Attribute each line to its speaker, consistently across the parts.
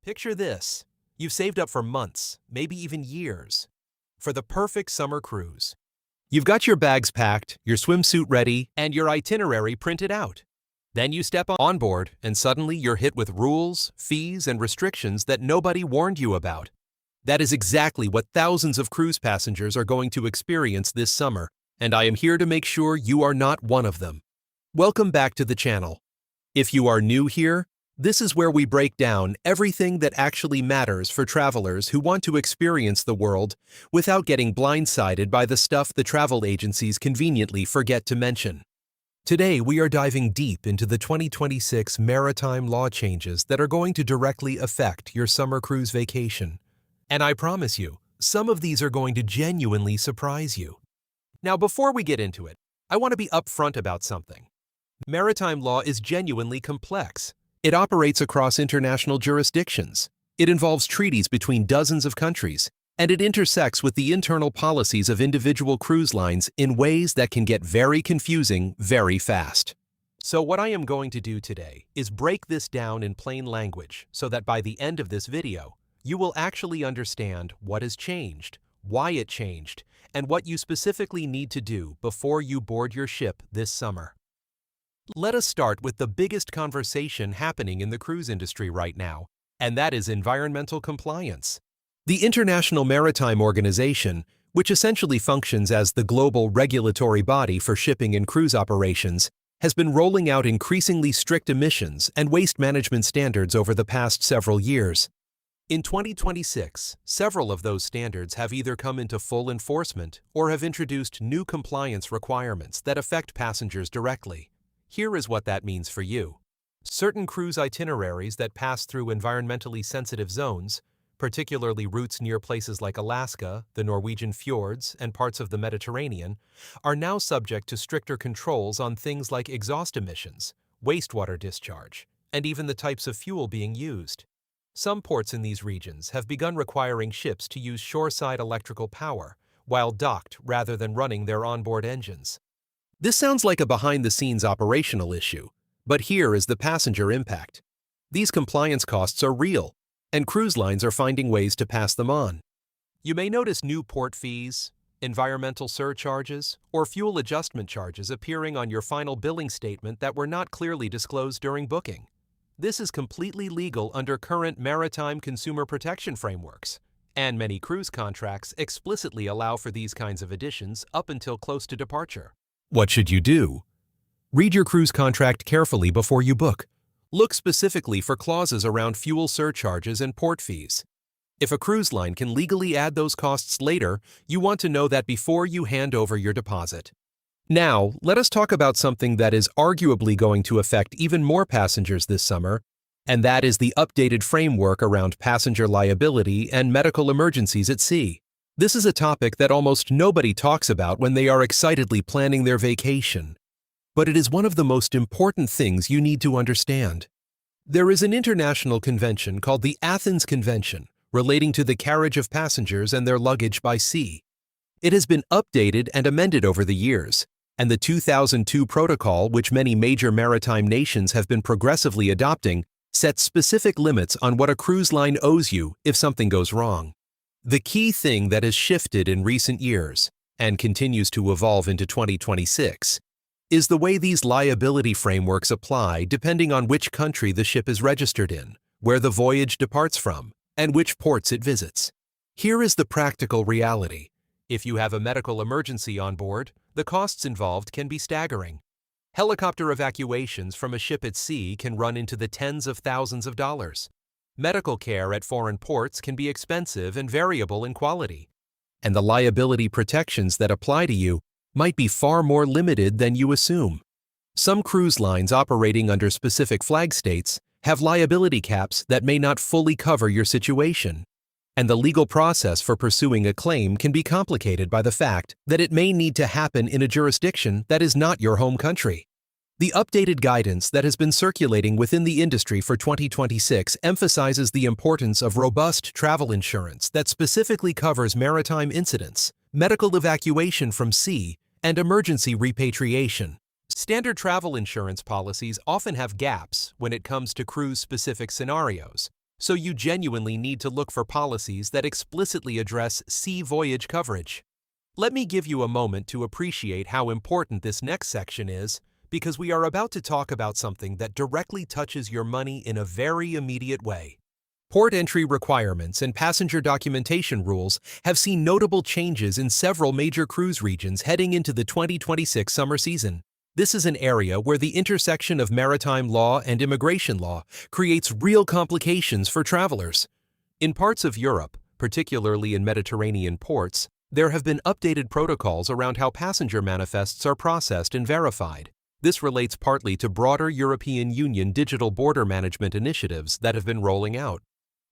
Speaker 1: Picture this. You've saved up for months, maybe even years, for the perfect summer cruise. You've got your bags packed, your swimsuit ready, and your itinerary printed out. Then you step on board, and suddenly you're hit with rules, fees, and restrictions that nobody warned you about. That is exactly what thousands of cruise passengers are going to experience this summer, and I am here to make sure you are not one of them. Welcome back to the channel. If you are new here, this is where we break down everything that actually matters for travelers who want to experience the world without getting blindsided by the stuff the travel agencies conveniently forget to mention. Today, we are diving deep into the 2026 maritime law changes that are going to directly affect your summer cruise vacation. And I promise you, some of these are going to genuinely surprise you. Now, before we get into it, I want to be upfront about something. Maritime law is genuinely complex. It operates across international jurisdictions. It involves treaties between dozens of countries, and it intersects with the internal policies of individual cruise lines in ways that can get very confusing very fast. So what I am going to do today is break this down in plain language so that by the end of this video, you will actually understand what has changed, why it changed, and what you specifically need to do before you board your ship this summer. Let us start with the biggest conversation happening in the cruise industry right now, and that is environmental compliance. The International Maritime Organization, which essentially functions as the global regulatory body for shipping and cruise operations, has been rolling out increasingly strict emissions and waste management standards over the past several years. In 2026, several of those standards have either come into full enforcement or have introduced new compliance requirements that affect passengers directly. Here is what that means for you. Certain cruise itineraries that pass through environmentally sensitive zones, particularly routes near places like Alaska, the Norwegian fjords, and parts of the Mediterranean, are now subject to stricter controls on things like exhaust emissions, wastewater discharge, and even the types of fuel being used. Some ports in these regions have begun requiring ships to use shoreside electrical power, while docked rather than running their onboard engines. This sounds like a behind-the-scenes operational issue, but here is the passenger impact. These compliance costs are real, and cruise lines are finding ways to pass them on. You may notice new port fees, environmental surcharges, or fuel adjustment charges appearing on your final billing statement that were not clearly disclosed during booking. This is completely legal under current maritime consumer protection frameworks, and many cruise contracts explicitly allow for these kinds of additions up until close to departure. What should you do? Read your cruise contract carefully before you book. Look specifically for clauses around fuel surcharges and port fees. If a cruise line can legally add those costs later, you want to know that before you hand over your deposit. Now, let us talk about something that is arguably going to affect even more passengers this summer, and that is the updated framework around passenger liability and medical emergencies at sea. This is a topic that almost nobody talks about when they are excitedly planning their vacation. But it is one of the most important things you need to understand. There is an international convention called the Athens Convention relating to the carriage of passengers and their luggage by sea. It has been updated and amended over the years, and the 2002 protocol, which many major maritime nations have been progressively adopting, sets specific limits on what a cruise line owes you if something goes wrong. The key thing that has shifted in recent years, and continues to evolve into 2026, is the way these liability frameworks apply depending on which country the ship is registered in, where the voyage departs from, and which ports it visits. Here is the practical reality. If you have a medical emergency on board, the costs involved can be staggering. Helicopter evacuations from a ship at sea can run into the tens of thousands of dollars. Medical care at foreign ports can be expensive and variable in quality, and the liability protections that apply to you might be far more limited than you assume. Some cruise lines operating under specific flag states have liability caps that may not fully cover your situation, and the legal process for pursuing a claim can be complicated by the fact that it may need to happen in a jurisdiction that is not your home country. The updated guidance that has been circulating within the industry for 2026 emphasizes the importance of robust travel insurance that specifically covers maritime incidents, medical evacuation from sea, and emergency repatriation. Standard travel insurance policies often have gaps when it comes to cruise-specific scenarios, So you genuinely need to look for policies that explicitly address sea voyage coverage. Let me give you a moment to appreciate how important this next section is, because we are about to talk about something that directly touches your money in a very immediate way. Port entry requirements and passenger documentation rules have seen notable changes in several major cruise regions heading into the 2026 summer season. This is an area where the intersection of maritime law and immigration law creates real complications for travelers. In parts of Europe, particularly in Mediterranean ports, there have been updated protocols around how passenger manifests are processed and verified. This relates partly to broader European Union digital border management initiatives that have been rolling out.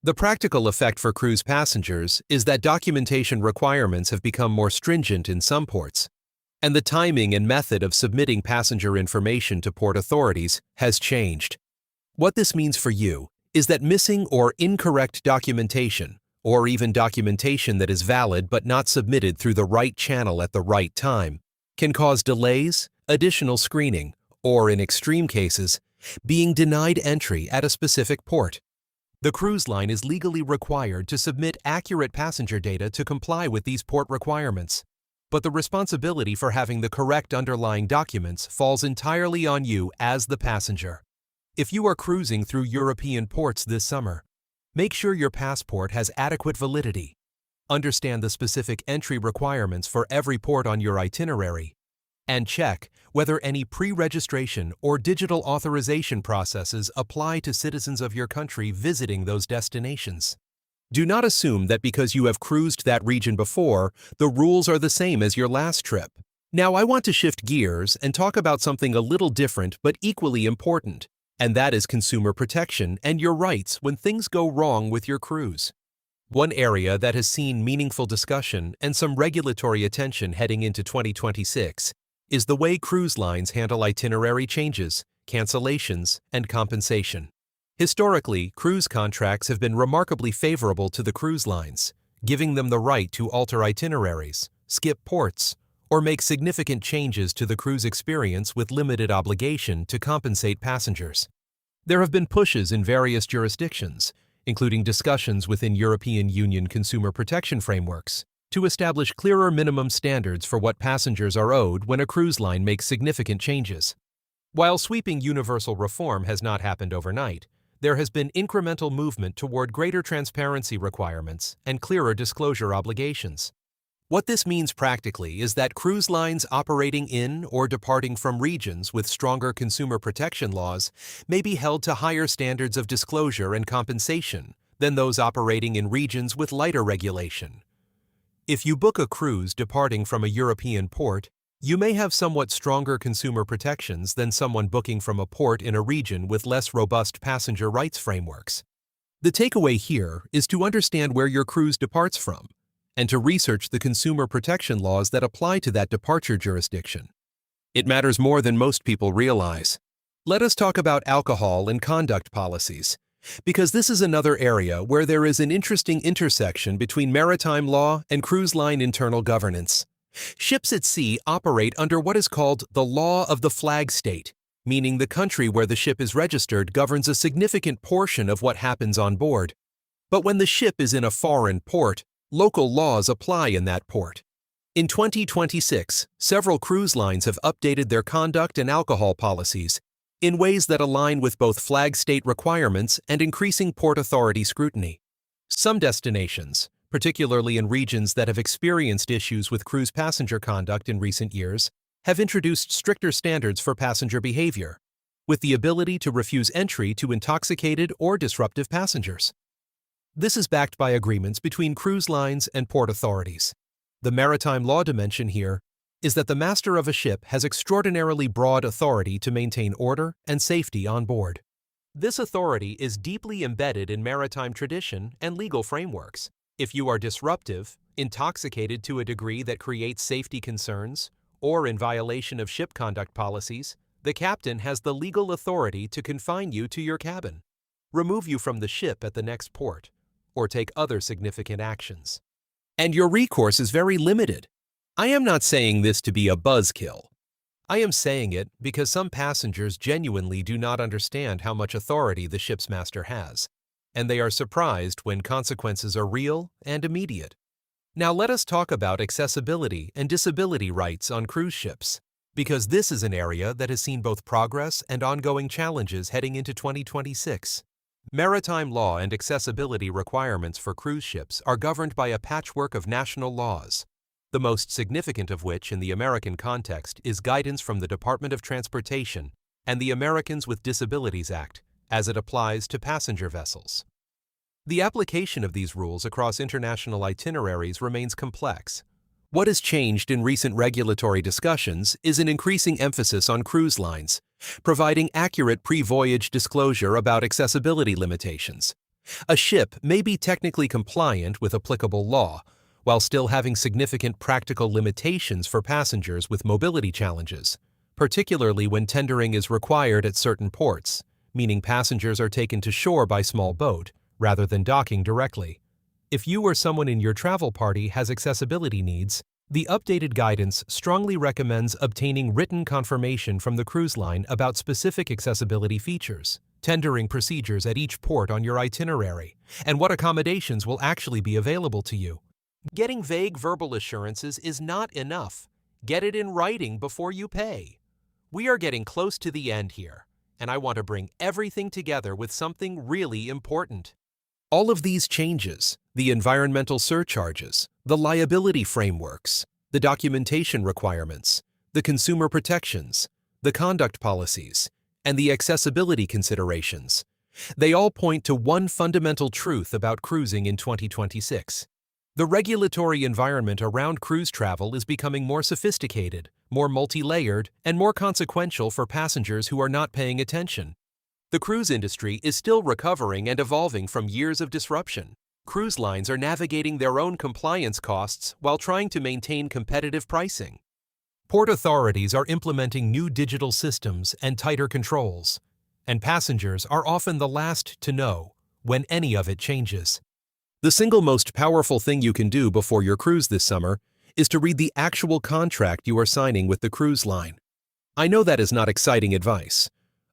Speaker 1: The practical effect for cruise passengers is that documentation requirements have become more stringent in some ports, and the timing and method of submitting passenger information to port authorities has changed. What this means for you is that missing or incorrect documentation, or even documentation that is valid but not submitted through the right channel at the right time, can cause delays, additional screening, or in extreme cases, being denied entry at a specific port. The cruise line is legally required to submit accurate passenger data to comply with these port requirements, but the responsibility for having the correct underlying documents falls entirely on you as the passenger. If you are cruising through European ports this summer, make sure your passport has adequate validity. Understand the specific entry requirements for every port on your itinerary, and check whether any pre-registration or digital authorization processes apply to citizens of your country visiting those destinations. Do not assume that because you have cruised that region before, the rules are the same as your last trip. Now I want to shift gears and talk about something a little different but equally important, and that is consumer protection and your rights when things go wrong with your cruise. One area that has seen meaningful discussion and some regulatory attention heading into 2026 is the way cruise lines handle itinerary changes, cancellations, and compensation. Historically, cruise contracts have been remarkably favorable to the cruise lines, giving them the right to alter itineraries, skip ports, or make significant changes to the cruise experience with limited obligation to compensate passengers. There have been pushes in various jurisdictions, including discussions within European Union consumer protection frameworks, to establish clearer minimum standards for what passengers are owed when a cruise line makes significant changes. While sweeping universal reform has not happened overnight, there has been incremental movement toward greater transparency requirements and clearer disclosure obligations. What this means practically is that cruise lines operating in or departing from regions with stronger consumer protection laws may be held to higher standards of disclosure and compensation than those operating in regions with lighter regulation. If you book a cruise departing from a European port, you may have somewhat stronger consumer protections than someone booking from a port in a region with less robust passenger rights frameworks. The takeaway here is to understand where your cruise departs from, and to research the consumer protection laws that apply to that departure jurisdiction. It matters more than most people realize. Let us talk about alcohol and conduct policies, because this is another area where there is an interesting intersection between maritime law and cruise line internal governance. Ships at sea operate under what is called the law of the flag state, meaning the country where the ship is registered governs a significant portion of what happens on board. But when the ship is in a foreign port, local laws apply in that port. In 2026, several cruise lines have updated their conduct and alcohol policies in ways that align with both flag state requirements and increasing port authority scrutiny. Some destinations, particularly in regions that have experienced issues with cruise passenger conduct in recent years, have introduced stricter standards for passenger behavior, with the ability to refuse entry to intoxicated or disruptive passengers. This is backed by agreements between cruise lines and port authorities. The maritime law dimension here is that the master of a ship has extraordinarily broad authority to maintain order and safety on board. This authority is deeply embedded in maritime tradition and legal frameworks. If you are disruptive, intoxicated to a degree that creates safety concerns, or in violation of ship conduct policies, the captain has the legal authority to confine you to your cabin, remove you from the ship at the next port, or take other significant actions. And your recourse is very limited. I am not saying this to be a buzzkill. I am saying it because some passengers genuinely do not understand how much authority the ship's master has. and they are surprised when consequences are real and immediate. Now let us talk about accessibility and disability rights on cruise ships, because this is an area that has seen both progress and ongoing challenges heading into 2026. Maritime law and accessibility requirements for cruise ships are governed by a patchwork of national laws, the most significant of which in the American context is guidance from the Department of Transportation and the Americans with Disabilities Act, as it applies to passenger vessels. The application of these rules across international itineraries remains complex. What has changed in recent regulatory discussions is an increasing emphasis on cruise lines, providing accurate pre-voyage disclosure about accessibility limitations. A ship may be technically compliant with applicable law, while still having significant practical limitations for passengers with mobility challenges, particularly when tendering is required at certain ports, meaning passengers are taken to shore by small boat, rather than docking directly. If you or someone in your travel party has accessibility needs, the updated guidance strongly recommends obtaining written confirmation from the cruise line about specific accessibility features, tendering procedures at each port on your itinerary, and what accommodations will actually be available to you. Getting vague verbal assurances is not enough. Get it in writing before you pay. We are getting close to the end here, and I want to bring everything together with something really important. All of these changes, the environmental surcharges, the liability frameworks, the documentation requirements, the consumer protections, the conduct policies, and the accessibility considerations, they all point to one fundamental truth about cruising in 2026. The regulatory environment around cruise travel is becoming more sophisticated, more multi-layered, and more consequential for passengers who are not paying attention. The cruise industry is still recovering and evolving from years of disruption. Cruise lines are navigating their own compliance costs while trying to maintain competitive pricing. Port authorities are implementing new digital systems and tighter controls, and passengers are often the last to know when any of it changes. The single most powerful thing you can do before your cruise this summer is to read the actual contract you are signing with the cruise line. I know that is not exciting advice.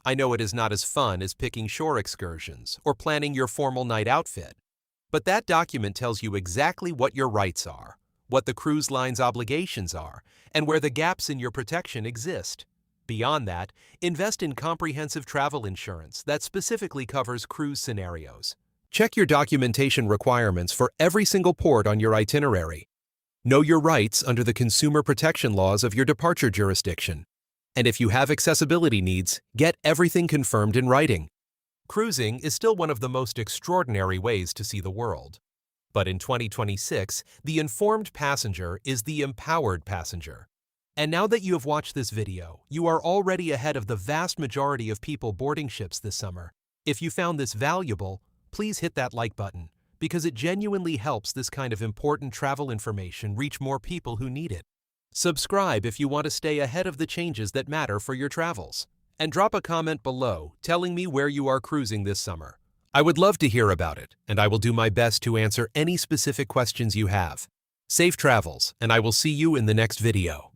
Speaker 1: I know it is not as fun as picking shore excursions or planning your formal night outfit. But that document tells you exactly what your rights are, what the cruise line's obligations are, and where the gaps in your protection exist. Beyond that, invest in comprehensive travel insurance that specifically covers cruise scenarios. Check your documentation requirements for every single port on your itinerary. Know your rights under the consumer protection laws of your departure jurisdiction. And if you have accessibility needs, get everything confirmed in writing. Cruising is still one of the most extraordinary ways to see the world. But in 2026, the informed passenger is the empowered passenger. And now that you have watched this video, you are already ahead of the vast majority of people boarding ships this summer. If you found this valuable, please hit that like button, because it genuinely helps this kind of important travel information reach more people who need it. Subscribe if you want to stay ahead of the changes that matter for your travels. And drop a comment below telling me where you are cruising this summer. I would love to hear about it, and I will do my best to answer any specific questions you have. Safe travels, and I will see you in the next video.